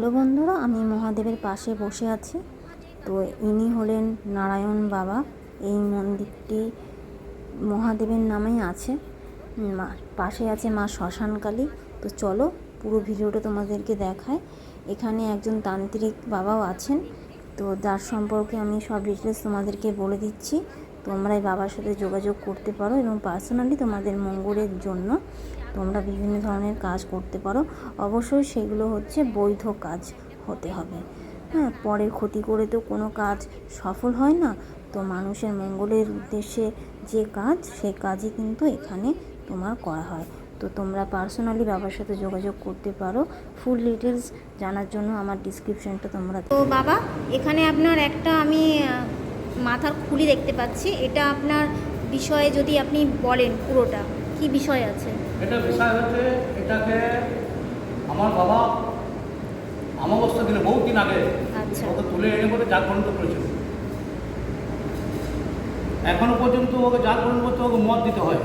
চলো বন্ধুরা, আমি মহাদেবের পাশে বসে আছি। তো ইনি হলেন নারায়ণ বাবা। এই মন্দিরটি মহাদেবের নামেই আছে। পাশে আছে মা শ্মশানকালী। তো চলো পুরো ভিডিওটা তোমাদেরকে দেখায়। এখানে একজন তান্ত্রিক বাবাও আছেন, তো যার সম্পর্কে আমি সব ডিটেলস তোমাদেরকে বলে দিচ্ছি। তোমরা এই বাবার সাথে যোগাযোগ করতে পারো এবং পার্সোনালি তোমাদের মঙ্গলের জন্য তোমরা বিভিন্ন ধরনের কাজ করতে পারো। অবশ্যই সেগুলো হচ্ছে বৈধ কাজ হতে হবে। হ্যাঁ, পরের ক্ষতি করে তো কোনো কাজ সফল হয় না। তো মানুষের মঙ্গলের উদ্দেশ্যে যে কাজ, সে কাজই কিন্তু এখানে তোমার করা হয়। তো তোমরা পার্সোনালি বাবার সাথে যোগাযোগ করতে পারো। ফুল ডিটেলস জানার জন্য আমার ডিসক্রিপশানটা তোমরা। তো বাবা, এখানে আপনার একটা আমি মাথার খুলি দেখতে পাচ্ছি। এটা আপনার বিষয়ে যদি আপনি বলেন পুরোটা, কি বিষয় আছে? এটা বিষয় হচ্ছে, এটাকে আমার বাবা অমাবস্যা দিনে বহু দিন আগে ওকে তুলে এনে বলে জাগরণ করেছিল। এখনো পর্যন্ত ওকে জাগরণ করতে ওকে মদ দিতে হয়।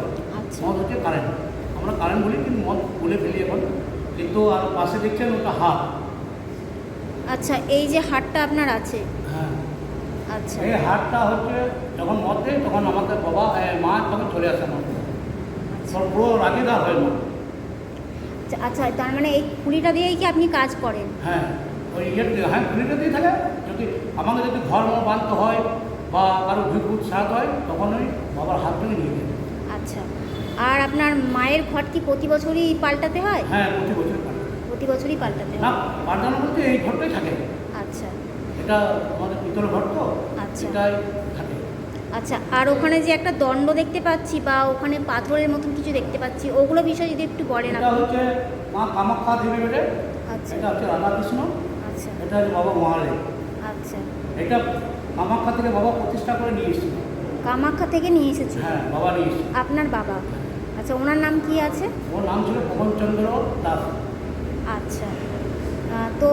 মদ হচ্ছে কারেন্ট, আমরা কারেন্ট বলি, কিন্তু মদ বলে ফেলি এখন। কিন্তু আর পাশে দেখছেন ওটা হাত। আচ্ছা, এই যে হাটটা আপনার আছে? হ্যাঁ। আচ্ছা, এই হাটটা হচ্ছে যখন মদ দেয় তখন আমাদের বাবা মা তখন চলে আসে না, পুরো রাগিদার হয় না। আচ্ছা, তার মানে এই খুলিটা দিয়েই কি আপনি কাজ করেন? হ্যাঁ, ওই হ্যাঁ খুলিটা দিয়ে থাকে। যদি আমাকে যদি ঘর বাঁধতে হয় বা কারো ভিড়ভূত সাথ হয়, তখন ওই বাবার হাত থেকে নিয়ে যায়। আচ্ছা, আর আপনার মায়ের ঘট কি প্রতি বছরই পাল্টাতে হয়? হ্যাঁ, প্রতি বছর প্রতি বছরই পাল্টাতে না, হয়? পাল্টানো বলতে এই ঘরটাই থাকে। আচ্ছা, এটা আমাদের পিতলের ঘর তো। আচ্ছা, এটাই থাকে। আচ্ছা, আর ওখানে যে একটা দণ্ড দেখতে পাচ্ছি বা ওখানে পাথরের মতন কিছু দেখতে পাচ্ছি, ওগুলো বিষয়ে যদি একটু বলেন। এটা হচ্ছে মা কামাখ্যা দেবী বেটে। আচ্ছা, এটা হচ্ছে রাধাকৃষ্ণ। আচ্ছা, এটা হচ্ছে বাবা মহাদেব। আচ্ছা, এটা কামাখ্যা থেকে বাবা প্রতিষ্ঠা করে নিয়ে এসেছিল। কামাখ্যা থেকে নিয়ে এসেছি? হ্যাঁ, বাবা নিয়ে এসেছিল। আপনার বাবা? আচ্ছা, ওনার নাম কি আছে? ওর নাম ছিল পবনচন্দ্র দাস। আচ্ছা, তো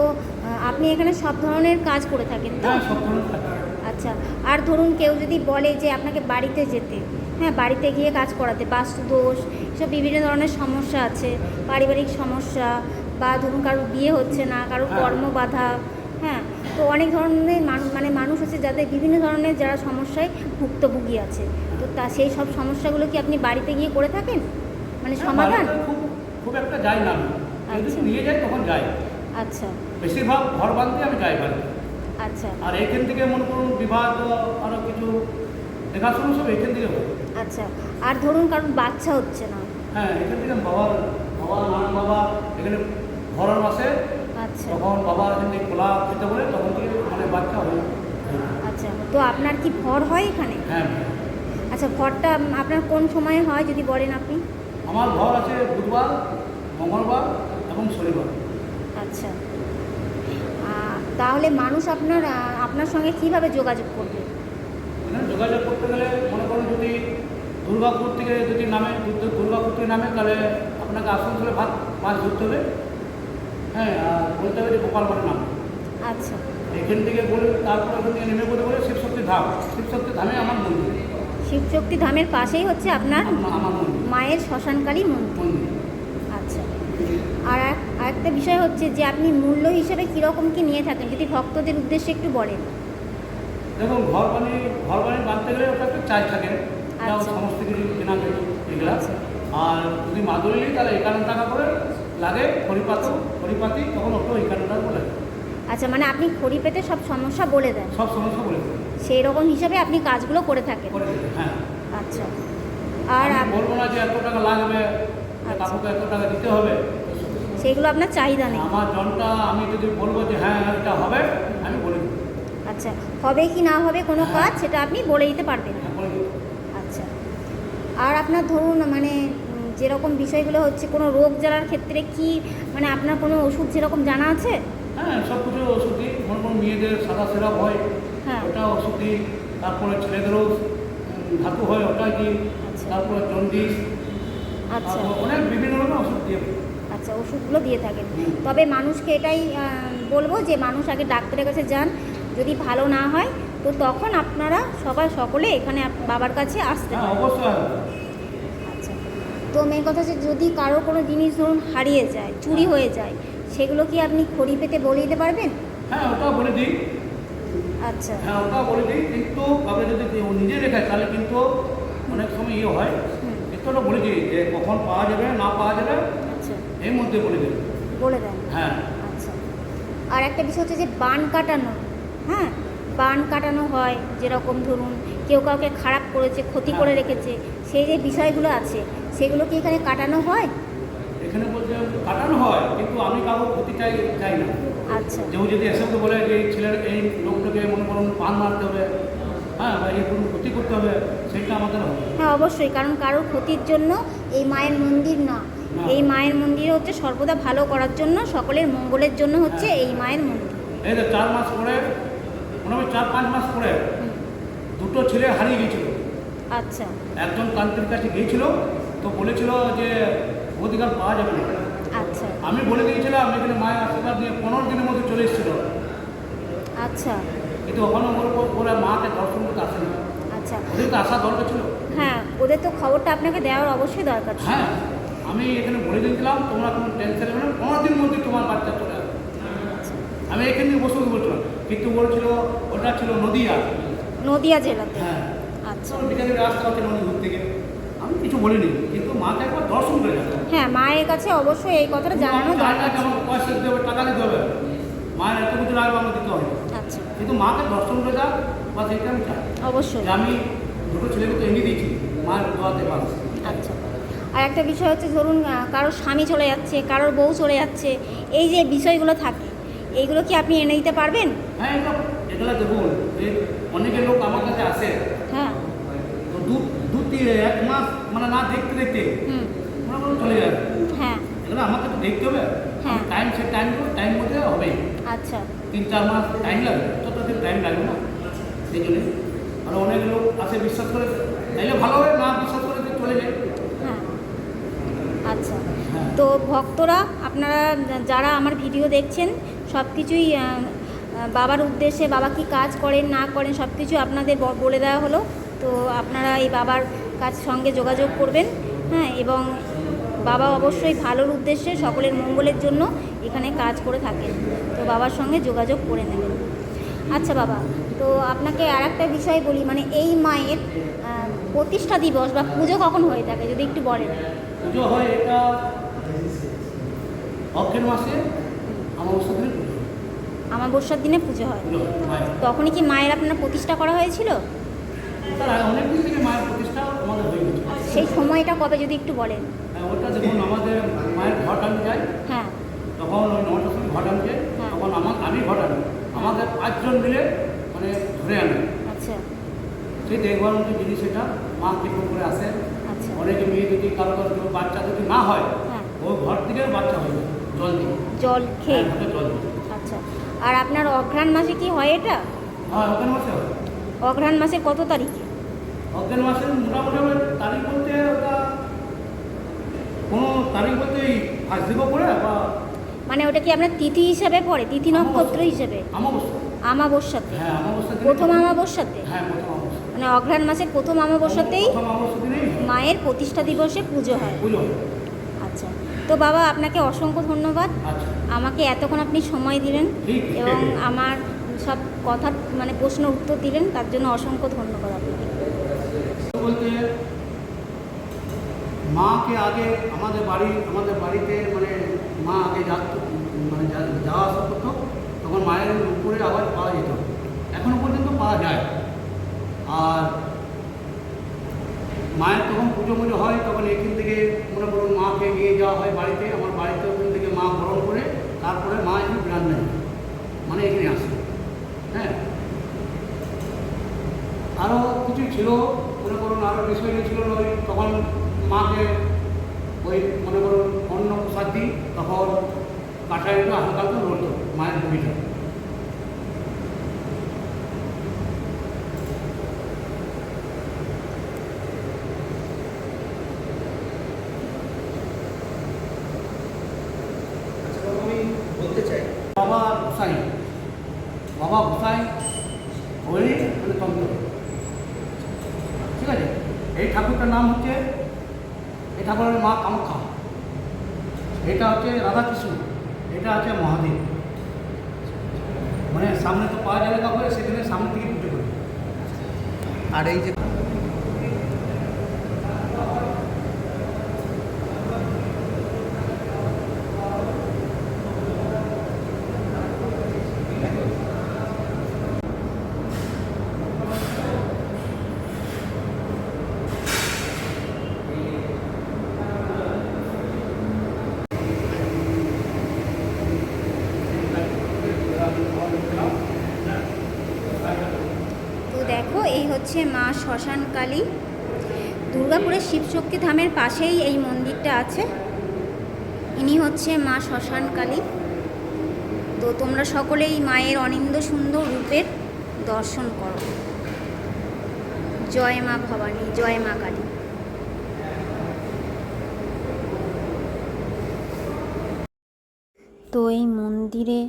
আপনি এখানে সব ধরনের কাজ করে থাকেন তো? হ্যাঁ, সব ধরনের কাজ। আচ্ছা, আর ধরুন কেউ যদি বলে যে আপনাকে বাড়িতে যেতে, হ্যাঁ, বাড়িতে গিয়ে কাজ করাতে, বাস্তু দোষ, সব বিভিন্ন ধরনের সমস্যা আছে, পারিবারিক সমস্যা, বা ধরুন কারোর বিয়ে হচ্ছে না, কারোর কর্মবাধা, হ্যাঁ, তো অনেক ধরনের মানুষ আছে যাদের বিভিন্ন ধরনের যারা সমস্যায় ভুক্তভোগী আছে। তো সেই সব সমস্যাগুলো কি আপনি বাড়িতে গিয়ে করে থাকেন, মানে সমাধান? খুব একটা যাই না আমি, যদি নিয়ে যাই তখন যাই। আচ্ছা, বেশিরভাগ ঘর বাঁধতে আমি যাই বাড়িতে। আচ্ছা, আর এখান থেকে মনে করুন বিবাদ আরও কিছু দেখাশোনা সব এখান থেকে হয়। আচ্ছা, আর ধরুন কারোর বাচ্চা হচ্ছে না? হ্যাঁ, এখান থেকে বাবার নানান বাবা এখানে ঘরের মাসে। আচ্ছা, তখন বাবা এখান থেকে খোলা খেতে বলে, তখন থেকে মানে বাচ্চা হয়। আচ্ছা, তো আপনার কি ভর হয় এখানে? হ্যাঁ। আচ্ছা, ভরটা আপনার কোন সময়ে হয় যদি বলেন আপনি? আমার ঘর আছে বুধবার, মঙ্গলবার এবং শনিবার। আচ্ছা, তাহলে মানুষ আপনার সঙ্গে কিভাবে যোগাযোগ করবে? এখানে যোগাযোগ করতে গেলে মনে করুন যদি দুর্গাপুর থেকে যদি নামে তাহলে আপনাকে আসানসোলে বাস ধরতে হবে। হ্যাঁ, আর বলতে হবে যে গোপালগড়ের নাম। আচ্ছা, এখান থেকে বলে তারপর এখান থেকে নেমে বলে শিবশক্তি ধাম। শিবশক্তি ধামে আমার মন্দির। শিবশক্তি ধামের পাশেই হচ্ছে আপনার আমার মন্দির, মায়ের শ্মশানকালী মন্দির। আচ্ছা, আর আরেকটা বিষয় হচ্ছে যে আপনি মূল্য হিসেবে কীরকম কি নিয়ে থাকেন, যদি ভক্তদের উদ্দেশ্যে একটু বলেন। দেখুন, ঘর বাড়ি বাঁধতে গেলে ওটা একটা চার্জ থাকে। আচ্ছা, সমস্ত কিছু কেনা এগুলা। আচ্ছা, আর যদি মাদুরি নিই তাহলে 51 টাকা করে লাগে। খড়িপাতি তখন ওটা 51 টাকা করে লাগে। আচ্ছা, মানে আপনি খড়ি পেতে সব সমস্যা বলে দেন? সব সমস্যা বলে দেন। সেই রকম হিসাবে আপনি কাজগুলো করে থাকেন? হ্যাঁ। আচ্ছা, আর বলবো না যে এত টাকা লাগবে, কাকুকে এত টাকা দিতে হবে, সেইগুলো আপনার চাহিদা নেই? আমার জনটা আমি যদি বলবো যে হ্যাঁ এটা হবে, আমি বলে দেবো। আচ্ছা, হবে কি না হবে কোনো কাজ সেটা আপনি বলে দিতে পারবেন? আচ্ছা, আর আপনার ধরুন মানে যেরকম বিষয়গুলো হচ্ছে কোনো রোগ জ্বালার ক্ষেত্রে কি মানে আপনার কোনো ওষুধ যেরকম জানা আছে? হ্যাঁ, সব কিছু ওষুধ দিই। মনে করুন মেয়েদের সাদা সিরাপ হয়, হ্যাঁ, ওটা ওষুধ দিই। তারপরে ছেলেদেরও ধাতু হয়, ওটাই দিই। তারপরে জন্ডিস, আচ্ছা, অনেক বিভিন্ন রকম ওষুধ দিয়ে। আচ্ছা, ওষুধগুলো দিয়ে থাকেন। তবে মানুষকে এটাই বলবো যে মানুষ আগে ডাক্তারের কাছে যান, যদি ভালো না হয় তো তখন আপনারা সকলে এখানে বাবার কাছে আসতে পারেন। অবশ্যই। আচ্ছা, তো মেন কথা হচ্ছে যদি কারো কোনো জিনিস ধরুন হারিয়ে যায়, চুরি হয়ে যায়, সেগুলো কি আপনি খড়ি পেতে বলে দিতে পারবেন? হ্যাঁ, ওটাও বলে দিই। আচ্ছা। হ্যাঁ, ওটাও বলে দিই, কিন্তু আপনি যদি নিজে রেখে তাহলে কিন্তু অনেক সময় ইয়ে হয়। হুম। একটু ওটা বলে দিই যে কখন পাওয়া যাবে না পাওয়া যাবে, আচ্ছা, এর মধ্যে বলে দিই। বলে দেন। হ্যাঁ। আচ্ছা। আর একটা বিষয় হচ্ছে যে বান কাটানো, হ্যাঁ, বান কাটানো হয়, যেরকম ধরুন কেউ কাউকে খারাপ করেছে, ক্ষতি করে রেখেছে, সেই যে বিষয়গুলো আছে সেগুলো কি এখানে কাটানো হয়? এখানে বলতে কাটানো হয়, কিন্তু আমি কাউকে ক্ষতি চাই না। আচ্ছা। কেউ যদি এসে তো বলে যে এই ছেলের এই লোকটাকে মনে করুন পান মারতে হবে, হ্যাঁ, বা এই কোনো ক্ষতি করতে হবে, সেটা আমাদের হবে। হ্যাঁ, অবশ্যই, কারণ কারোর ক্ষতির জন্য এই মায়ের মন্দির না। না। এই মায়ের মন্দির হচ্ছে সর্বদা ভালো করার জন্য, সকলের মঙ্গলের জন্য হচ্ছে হ্যাঁ। এই মায়ের মন্দির। এই তো 4 মাস পরে, মনে হয় 4-5 মাস পরে হুম। দুটো ছেলে হারিয়ে গিয়েছিল। আচ্ছা। একজন তান্ত্রিক কাছে গিয়েছিল, তো বলেছিল যে অধিকার পাওয়া যাবে না। আচ্ছা। আমি বলে দিয়েছিলাম, এখানে মায়ের আশীর্বাদ নিয়ে 15 দিনের মধ্যে চলে এসেছিল, আচ্ছা। কিন্তু ওখানে ওরা মাকে দর্শন করতে আসেনি। আচ্ছা। ওদের তো আসার দরকার ছিল। হ্যাঁ, ওদের তো খবরটা আপনাকে দেওয়ার অবশ্যই দরকার ছিল। হ্যাঁ, আমি এখানে বলে দিয়েছিলাম তোমরা কোনো টেনশন নেবে না, 15 দিনের মধ্যে তোমার বাচ্চা চলে আসবে। আচ্ছা। আমি এখানে বসে বলছিলাম, কিন্তু বলছিল ওটা ছিল নদীয়া। নদিয়া জেলাতে। হ্যাঁ। আচ্ছা। তো বিকালে রাস্তা হচ্ছে নদী ঘুরতে গিয়ে আমি কিছু বলিনি, কিন্তু মাকে একবার দর্শন করে যাবে। হ্যাঁ, মায়ের কাছে অবশ্যই এই কথাটা জানানো দরকার ছিল। আমার পয়সা দিতে হবে, টাকা দিতে হবে, মায়ের এত কিছু লাগবে আমার দিতে হবে, আচ্ছা, কিন্তু মাকে দর্শন করে যাক, বা সেইটা আমি চাই। অবশ্যই। যে আমি দুটো ছেলেকে তো এনে দিয়েছি মায়ের দোয়াতে পারছি। আচ্ছা। আর একটা বিষয় হচ্ছে ধরুন কারোর স্বামী চলে যাচ্ছে, কারোর বউ চলে যাচ্ছে, এই যে বিষয়গুলো থাকে, এইগুলো কি আপনি এনে দিতে পারবেন? হ্যাঁ, এগুলো দেখুন, অনেকের লোক আমার কাছে আসে, হ্যাঁ। তো এক মাস মানে না দেখতে দেখতে হুম। মনে করুন চলে যাবে। হ্যাঁ। এগুলো আমাকে তো দেখতে হবে। হ্যাঁ। টাইম সে টাইম মধ্যে হবে। আচ্ছা। 3-4 মাস টাইম লাগবে, ততদিন টাইম লাগবে না, সেই জন্যে। আর অনেক লোক আসে বিশ্বাস করে, তাইলে ভালো হয়, না বিশ্বাস করে যে চলে যায়। হ্যাঁ। আচ্ছা। হ্যাঁ। তো ভক্তরা আপনারা যারা আমার ভিডিও দেখছেন সব কিছুই বাবার উদ্দেশ্যে, বাবা কি কাজ করেন না করেন সব কিছু আপনাদের বলে দেওয়া হলো। তো আপনারা এই বাবার কাজ সঙ্গে যোগাযোগ করবেন, হ্যাঁ, এবং বাবা অবশ্যই ভালোর উদ্দেশ্যে, সকলের মঙ্গলের জন্য এখানে কাজ করে থাকেন। তো বাবার সঙ্গে যোগাযোগ করে নেবেন। আচ্ছা বাবা, তো আপনাকে আর একটা বিষয় বলি, মানে এই মায়ের প্রতিষ্ঠা দিবস বা পুজো কখন হয়ে থাকে যদি একটু বলেন। পুজো হয় এটা অগ্রহায়ণ মাসে অমাবস্যার দিনে পুজো হয়। আমাবস্যার দিনে পুজো হয়। পুজো হয় মায়ের। তখনই কি মায়ের আপনার প্রতিষ্ঠা করা হয়েছিল? তার আগে অনেক দিন থেকে মায়ের প্রতিষ্ঠা আমাদের হয়ে গেছে। সেই সময়টা কবে যদি একটু বলেন। হ্যাঁ, ওটা দেখুন, আমাদের মায়ের ঘট আনতে যাই, হ্যাঁ। তখন ওই 9টার সময় ঘট আনতে, হ্যাঁ। তখন আমি ঘট আনি, আমাদের 5 জন মিলে মানে ধরে আনে। আচ্ছা। সেই দেখবার মতো জিনিস এটা, মা কীরকম করে আসে। আচ্ছা। অনেকে মেয়ে যদি কারো বাচ্চা যদি না হয়, হ্যাঁ। ওই ঘর থেকে বাচ্চা হয়ে যায় জল দিয়ে। জল খেয়ে। হ্যাঁ, জল দিয়ে। আচ্ছা। আর আপনার অঘ্রাণ মাসে কি হয় এটা? হ্যাঁ, অজ্ঞান মাসে হয়। অঘ্রাণ মাসের কত তারিখে? অজ্ঞান মাসের মোটামুটি আমার তারিখ বলতে ওটা কোনো তারিখ বলতে এই ফার্স্ট দিবও পড়ে, বা মানে ওটা কি আপনার তিথি হিসাবে পড়ে, তিথি নক্ষত্র হিসেবে? অমাবস্যা। আমাবস্যাতে? হ্যাঁ, অমাবস্যা দিনে। প্রথম আমাবস্যাতে? হ্যাঁ, প্রথম অমাবস্যা। মানে অঘ্রাণ মাসের প্রথম আমাবস্যাতেই প্রথম অমাবস্যা দিনেই মায়ের প্রতিষ্ঠা দিবসে পুজো হয়। পুজো হয়। আচ্ছা। তো বাবা আপনাকে অসংখ্য ধন্যবাদ, আচ্ছা, আমাকে এতক্ষণ আপনি সময় দিলেন ঠিক। এবং আমার সব কথার মানে প্রশ্ন উত্তর দিলেন, তার জন্য অসংখ্য ধন্যবাদ আপনাকে। বলতে মাকে আগে আমাদের বাড়িতে মানে মা আগে মানে যাওয়া আসা করতো, তখন মায়ের উপরে আওয়াজ পাওয়া যেত, এখনো পর্যন্ত পাওয়া যায়। আর মায়ের তখন পুজো মুজো হয়, তখন এখান থেকে মনে করুন মাকে নিয়ে যাওয়া হয় বাড়িতে, আমার বাড়িতে ওখান থেকে মা বরণ করে তারপরে মা এখানে বিরান নেয়, মানে এখানে আসে। হ্যাঁ, আরও কিছু ছিল, মনে করুন আরও বিষয় ছিল, ওই তখন মাকে ওই মনে করুন অন্ন প্রসাদ দিই, তখন কাঠারিটা হালকা হালকা নড়তো মায়ের ভূমিটা। বাবা গোসাই ওই মানে তন্ত্র, ঠিক আছে। এই ঠাকুরটার নাম হচ্ছে, এই ঠাকুরের মা কামাখ্যা, এটা হচ্ছে রাধাকৃষ্ণ, এটা আছে মহাদেব, মানে সামনে তো পাওয়া যাবে কাউকে, সেখানে সামনে থেকে পুজো করি। আর এই যে তো দেখো এই হচ্ছে মা শ্মশান কালী। দুর্গাপুরের শিবশক্তি ধামের পাশেই এই মন্দিরটা আছে। ইনি হচ্ছে মা শ্মশান কালী। তো তোমরা সকলেই মায়ের অনিন্দ্য সুন্দর রূপের দর্শন করো। জয় মা ভবানী, জয় মা কালী। তো এই মন্দিরে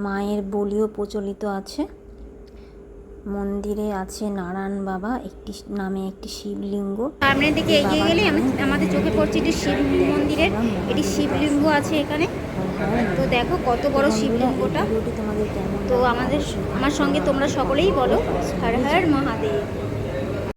মায়ের বলিও প্রচলিত আছে। মন্দিরে আছে নারায়ণ বাবা নামে একটি শিবলিঙ্গ। সামনের দিকে এগিয়ে গেলে আমাদের চোখে পড়ছে এটি শিব মন্দিরের এটি শিবলিঙ্গ আছে এখানে। তো দেখো কত বড় শিবলিঙ্গটা। ভিডিওটি তোমাদের কেমন তো লাগলো আমার সঙ্গে তোমরা সকলেই বলো হর হর মহাদেব।